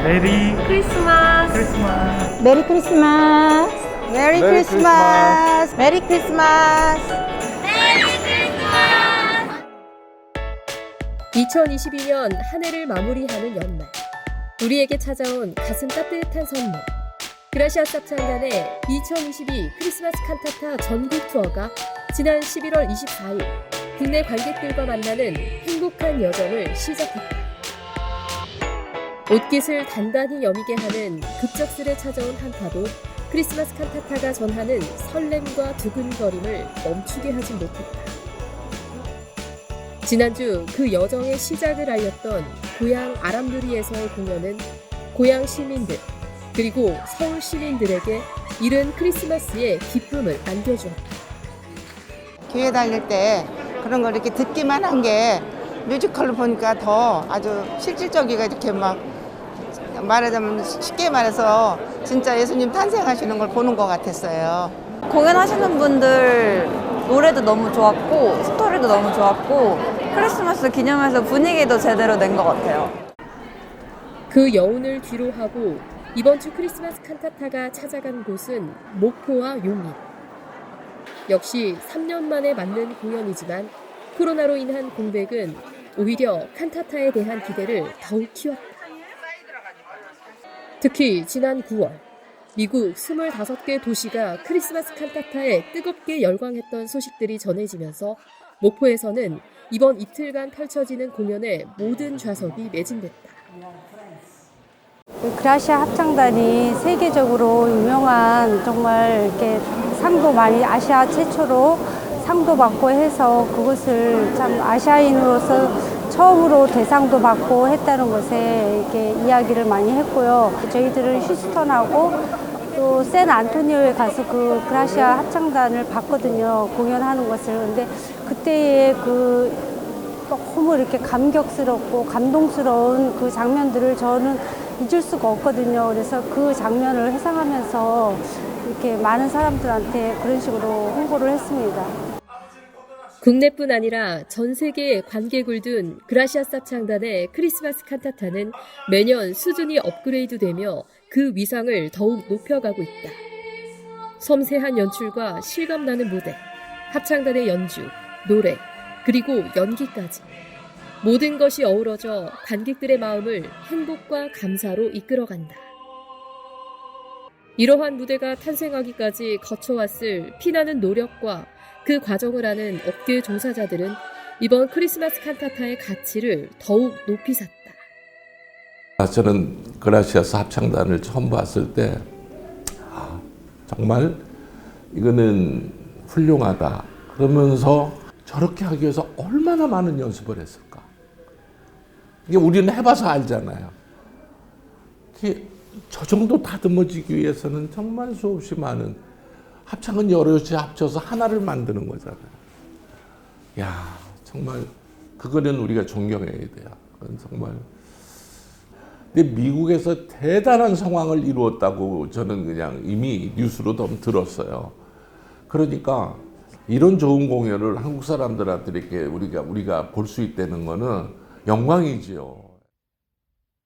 메리 크리스마스. 크리스마스. 메리 크리스마스. 메리 크리스마스. 메리 크리스마스. 2022년 한 해를 마무리하는 연말. 우리에게 찾아온 가슴 따뜻한 선물. 그라시아스 합창단의 2022 크리스마스 칸타타 전국 투어가 지난 11월 24일 국내 관객들과 만나는 행복한 여정을 시작했다. 옷깃을 단단히 여미게 하는 급작스레 찾아온 한파도 크리스마스 칸타타가 전하는 설렘과 두근거림을 멈추게 하진 못했다. 지난주 그 여정의 시작을 알렸던 고향 아람누리에서의 공연은 고향 시민들 그리고 서울 시민들에게 이른 크리스마스의 기쁨을 안겨주었다. 교회 다닐 때 그런 걸 이렇게 듣기만 한 게 뮤지컬로 보니까 더 아주 실질적이고 이렇게 막 말하자면 쉽게 말해서 진짜 예수님 탄생하시는 걸 보는 것 같았어요. 공연하시는 분들 노래도 너무 좋았고 스토리도 너무 좋았고 크리스마스 기념해서 분위기도 제대로 낸 것 같아요. 그 여운을 뒤로하고 이번 주 크리스마스 칸타타가 찾아간 곳은 목포와 용인. 역시 3년 만에 맞는 공연이지만 코로나로 인한 공백은 오히려 칸타타에 대한 기대를 더욱 키웠다. 특히 지난 9월 미국 25개 도시가 크리스마스 칸타타에 뜨겁게 열광했던 소식들이 전해지면서 목포에서는 이번 이틀간 펼쳐지는 공연에 모든 좌석이 매진됐다. 그라시아 합창단이 세계적으로 유명한 정말 이렇게 상도 많이 아시아 최초로 상도 받고 해서 그것을 참 아시아인으로서 처음으로 대상도 받고 했다는 것에 이렇게 이야기를 많이 했고요. 저희들은 휴스턴하고 또 샌안토니오에 가서 그 그라시아 합창단을 봤거든요. 공연하는 것을. 근데 그때의 그 너무 이렇게 감격스럽고 감동스러운 그 장면들을 저는 잊을 수가 없거든요. 그래서 그 장면을 회상하면서 이렇게 많은 사람들한테 그런 식으로 홍보를 했습니다. 국내뿐 아니라 전 세계에 관객을 둔 그라시아스 합창단의 크리스마스 칸타타는 매년 수준이 업그레이드되며 그 위상을 더욱 높여가고 있다. 섬세한 연출과 실감나는 무대, 합창단의 연주, 노래, 그리고 연기까지 모든 것이 어우러져 관객들의 마음을 행복과 감사로 이끌어간다. 이러한 무대가 탄생하기까지 거쳐왔을 피나는 노력과 그 과정을 아는 업계 종사자들은 이번 크리스마스 칸타타의 가치를 더욱 높이 샀다. 저는 그라시아스 합창단을 처음 봤을 때 정말 이거는 훌륭하다. 그러면서 저렇게 하기 위해서 얼마나 많은 연습을 했을까. 이게 우리는 해봐서 알잖아요. 저 정도 다듬어지기 위해서는 정말 수없이 많은 합창은 여럿이 합쳐서 하나를 만드는 거잖아요. 야, 정말 그거는 우리가 존경해야 돼요. 그건 정말. 근데 미국에서 대단한 성황을 이루었다고 저는 그냥 이미 뉴스로 좀 들었어요. 그러니까 이런 좋은 공연을 한국 사람들한테 이렇게 우리가 볼 수 있다는 거는 영광이지요.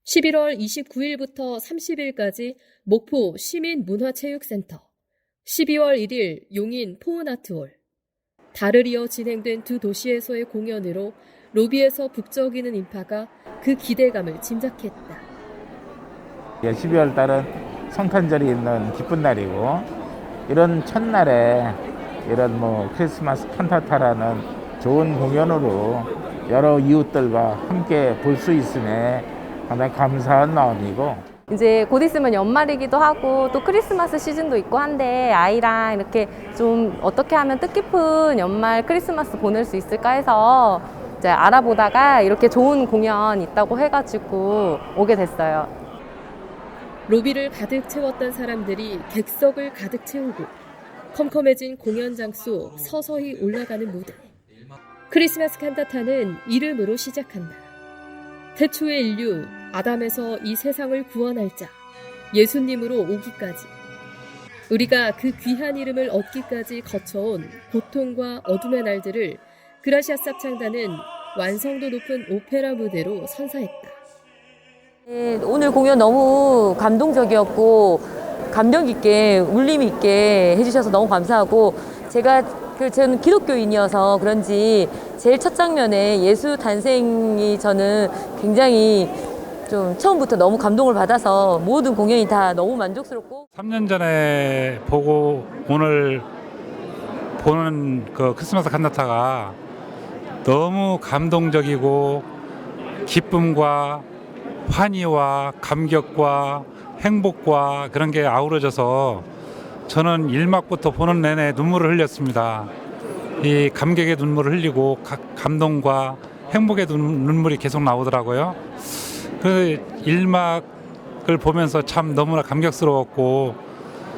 11월 29일부터 30일까지 목포 시민문화체육센터, 12월 1일 용인 포은아트홀. 달을 이어 진행된 두 도시에서의 공연으로 로비에서 북적이는 인파가 그 기대감을 짐작했다. 12월 달은 성탄절이 있는 기쁜 날이고 이런 첫날에 이런 크리스마스 칸타타라는 좋은 공연으로 여러 이웃들과 함께 볼 수 있음에 상당히 감사한 마음이고 이제 곧 있으면 연말이기도 하고 또 크리스마스 시즌도 있고 한데 아이랑 이렇게 좀 어떻게 하면 뜻깊은 연말 크리스마스 보낼 수 있을까 해서 이제 알아보다가 이렇게 좋은 공연 있다고 해가지고 오게 됐어요. 로비를 가득 채웠던 사람들이 객석을 가득 채우고 컴컴해진 공연장 속 서서히 올라가는 무대. 크리스마스 칸타타는 이름으로 시작한다. 태초의 인류, 아담에서 이 세상을 구원할 자, 예수님으로 오기까지. 우리가 그 귀한 이름을 얻기까지 거쳐온 고통과 어둠의 날들을 그라시아스 합창단은 완성도 높은 오페라 무대로 선사했다. 네, 오늘 공연 너무 감동적이었고 감명 깊게 울림 있게 해주셔서 너무 감사하고 저는 기독교인이어서 그런지 제일 첫 장면에 예수 탄생이 저는 굉장히 좀 처음부터 너무 감동을 받아서 모든 공연이 다 너무 만족스럽고 3년 전에 보고 오늘 보는 그 크리스마스 칸타타가 너무 감동적이고 기쁨과 환희와 감격과 행복과 그런 게 아우러져서 저는 1막부터 보는 내내 눈물을 흘렸습니다. 이 감격의 눈물을 흘리고 감동과 행복의 눈물이 계속 나오더라고요. 그 1막을 보면서 참 너무나 감격스러웠고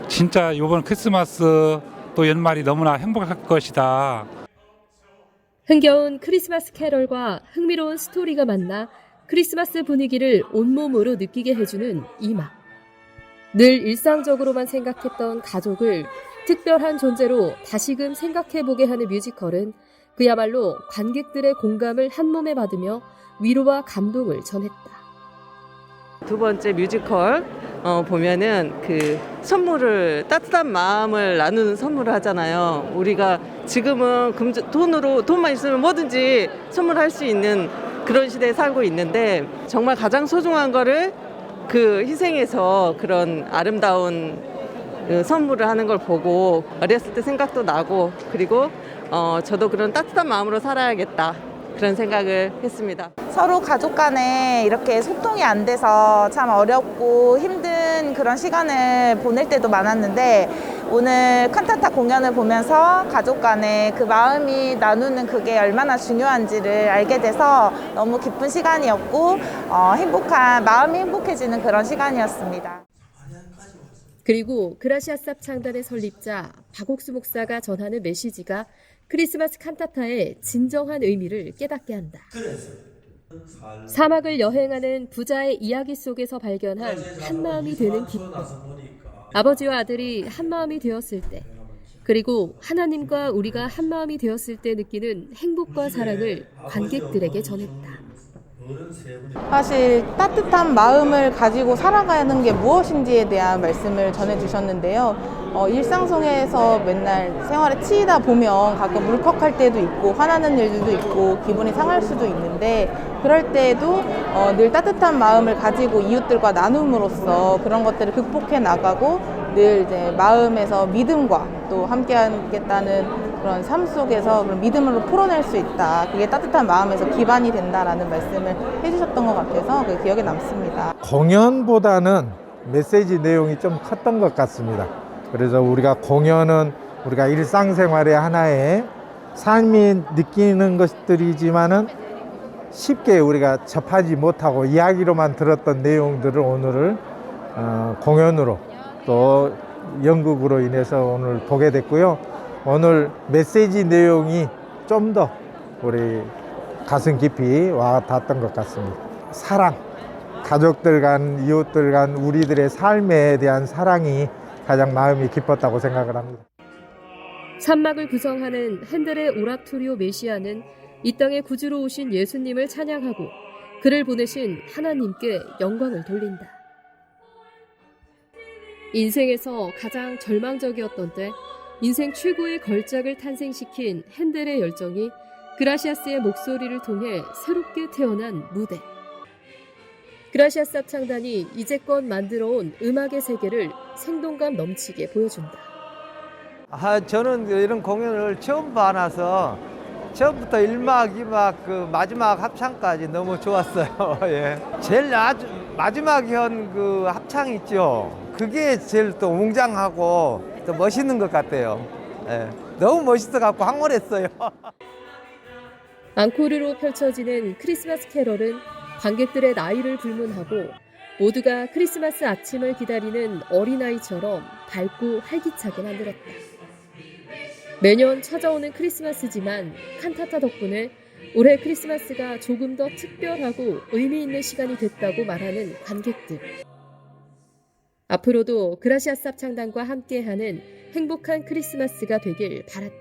진짜 이번 크리스마스 또 연말이 너무나 행복할 것이다. 흥겨운 크리스마스 캐럴과 흥미로운 스토리가 만나 크리스마스 분위기를 온몸으로 느끼게 해주는 이 막. 늘 일상적으로만 생각했던 가족을 특별한 존재로 다시금 생각해보게 하는 뮤지컬은 그야말로 관객들의 공감을 한몸에 받으며 위로와 감동을 전했다. 두 번째 뮤지컬 보면은 그 선물을 따뜻한 마음을 나누는 선물을 하잖아요. 우리가 지금은 돈만 있으면 뭐든지 선물할 수 있는 그런 시대에 살고 있는데 정말 가장 소중한 거를 그 희생해서 그런 아름다운 선물을 하는 걸 보고 어렸을 때 생각도 나고 그리고 저도 그런 따뜻한 마음으로 살아야겠다 그런 생각을 했습니다. 서로 가족 간에 이렇게 소통이 안 돼서 참 어렵고 힘든 그런 시간을 보낼 때도 많았는데 오늘 칸타타 공연을 보면서 가족 간에 그 마음이 나누는 그게 얼마나 중요한지를 알게 돼서 너무 기쁜 시간이었고 마음이 행복해지는 그런 시간이었습니다. 그리고 그라시아 쌉 창단의 설립자 박옥수 목사가 전하는 메시지가 크리스마스 칸타타의 진정한 의미를 깨닫게 한다. 사막을 여행하는 부자의 이야기 속에서 발견한 한마음이 되는 기쁨. 아버지와 아들이 한마음이 되었을 때, 그리고 하나님과 우리가 한마음이 되었을 때 느끼는 행복과 사랑을 관객들에게 전했다. 사실 따뜻한 마음을 가지고 살아가는 게 무엇인지에 대한 말씀을 전해주셨는데요. 일상 속에서 맨날 생활에 치이다 보면 가끔 울컥할 때도 있고 화나는 일들도 있고 기분이 상할 수도 있는데 그럴 때에도 늘 따뜻한 마음을 가지고 이웃들과 나눔으로써 그런 것들을 극복해 나가고 늘 이제 마음에서 믿음과 또 함께 하겠다는 그런 삶 속에서 그런 믿음으로 풀어낼 수 있다. 그게 따뜻한 마음에서 기반이 된다라는 말씀을 해주셨던 것 같아서 그게 기억에 남습니다. 공연보다는 메시지 내용이 좀 컸던 것 같습니다. 그래서 우리가 공연은 우리가 일상생활의 하나의 삶이 느끼는 것들이지만은 쉽게 우리가 접하지 못하고 이야기로만 들었던 내용들을 오늘을 공연으로 또 연극으로 인해서 오늘 보게 됐고요. 오늘 메시지 내용이 좀 더 우리 가슴 깊이 와 닿았던 것 같습니다. 사랑, 가족들 간, 이웃들 간 우리들의 삶에 대한 사랑이 가장 마음이 깊었다고 생각을 합니다. 산막을 구성하는 핸델의 오라토리오 메시아는 이 땅에 구주로 오신 예수님을 찬양하고 그를 보내신 하나님께 영광을 돌린다. 인생에서 가장 절망적이었던 때 인생 최고의 걸작을 탄생시킨 핸델의 열정이 그라시아스의 목소리를 통해 새롭게 태어난 무대. 그라시아 쌉 창단이 이제껏 만들어온 음악의 세계를 생동감 넘치게 보여준다. 저는 이런 공연을 처음 봐놔서 처음부터 1막, 2막, 그 마지막 합창까지 너무 좋았어요. 예. 제일 마지막 현 그 합창 있죠. 그게 제일 또 웅장하고 또 멋있는 것 같아요. 예. 너무 멋있어갖고 황홀했어요. 앙코르로 펼쳐지는 크리스마스 캐럴은 관객들의 나이를 불문하고 모두가 크리스마스 아침을 기다리는 어린아이처럼 밝고 활기차게 만들었다. 매년 찾아오는 크리스마스지만 칸타타 덕분에 올해 크리스마스가 조금 더 특별하고 의미 있는 시간이 됐다고 말하는 관객들. 앞으로도 그라시아 쌉 창단과 함께하는 행복한 크리스마스가 되길 바랐다.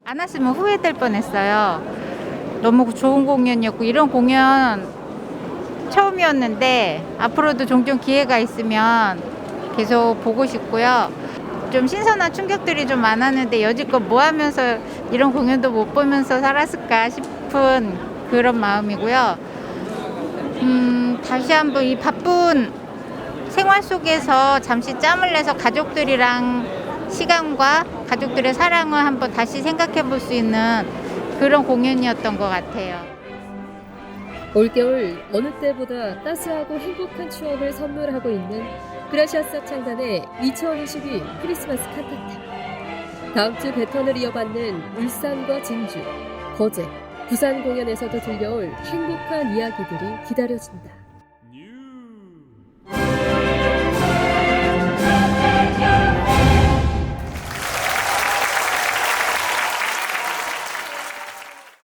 안 왔으면 후회될 뻔했어요. 너무 좋은 공연이었고 이런 공연 처음이었는데 앞으로도 종종 기회가 있으면 계속 보고 싶고요. 좀 신선한 충격들이 좀 많았는데 여지껏 뭐 하면서 이런 공연도 못 보면서 살았을까 싶은 그런 마음이고요. 다시 한번 이 바쁜 생활 속에서 잠시 짬을 내서 가족들이랑 시간과 가족들의 사랑을 한번 다시 생각해 볼 수 있는 그런 공연이었던 것 같아요. 올겨울 어느 때보다 따스하고 행복한 추억을 선물하고 있는 그라시아스 합창단의 2022 크리스마스 칸타타. 다음 주 배턴을 이어받는 울산과 진주, 거제, 부산 공연에서도 들려올 행복한 이야기들이 기다려진다.